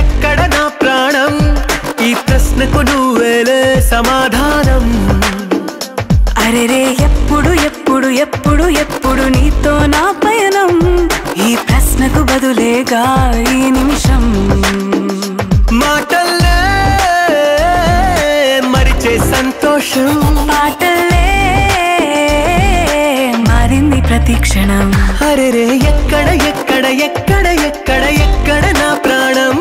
ఎక్కడ నా ప్రాణం ఈ ప్రశ్నకు నువ్వేలే సమాధానం అరెరే ఎప్పుడు ఎప్పుడు ఎప్పుడు ఎప్పుడు నీతో నా పయనం ఈ ప్రశ్నకు బదులేగా ఈ నిమిషం మాటల్లే మరిచే సంతోషం పాటల్లే మారింది ప్రతి క్షణం అరెరే ఎక్కడ ఎక్కడ ఎక్కడ ఎక్కడ ఎక్కడ నా ప్రాణం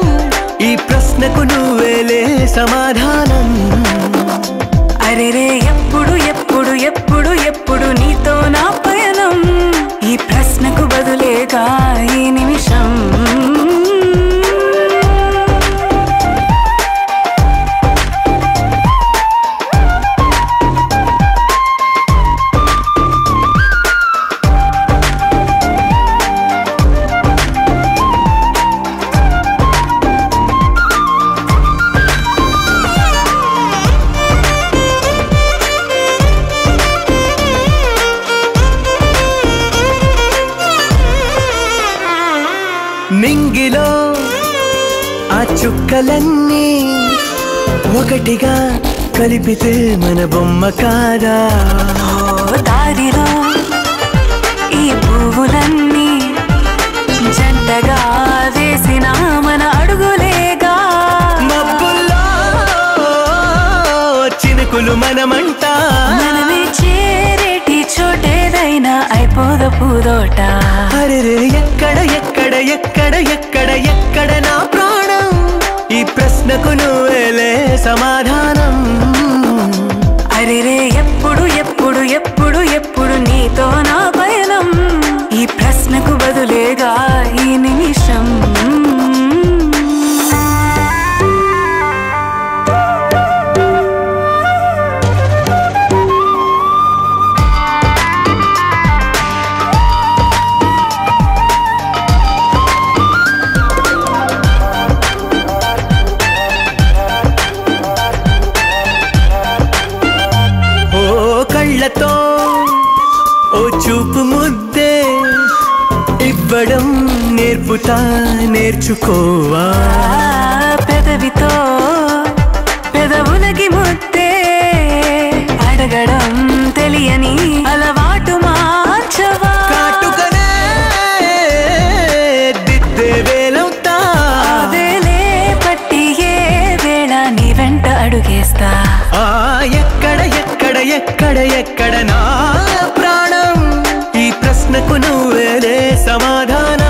ఈ ప్రశ్నకు నువ్వేలే సమాధానం అరెరే ఎప్పుడు ఎప్పుడు ఎప్పుడు ఎప్పుడు నీతో నా పయనం ఈ ప్రశ్నకు బదులేగా ఈ నిమిషం నింగిలో ఆ చుక్కలన్నీ ఒకటిగా కలిపితే మన బొమ్మ కాదా దారిలో ఈ పువ్వులన్నీ జంటగా వేసిన మన అడుగులేగా మబ్బుల్లో చినుకులు మనమంట మనమే చేరేటి చోటేదైనా అయిపోదు పూదోట అరెరే ఎక్కడ ఎక్కడ ఎక్కడ ఎక్కడ ఎక్కడ నా ప్రాణం ఈ ప్రశ్నకు నువ్వేలే సమాధానం అరెరే ఎప్పుడు ఎప్పుడు ఎప్పుడు ఎప్పుడు నీతో నా పయనం ఈ ప్రశ్నకు బదులేగా ఈ నిమిషం కళ్ళతో ఓ చూపు ముద్దే ఇవ్వడం నేర్పుతా నేర్చుకోవా పెదవితో పెదవులకి ముద్దే అడగడం తెలియని అలవాటు మార్చవా కాటుకనే దిద్దే వేలవుతా వేలే పట్టి ఏ వేళ నీ వెంట అడుగేస్తా ఎక్కడ ఎక్కడ ఎక్కడ ఎక్కడ నా ప్రాణం ఈ ప్రశ్నకు నువ్వేలే సమాధానం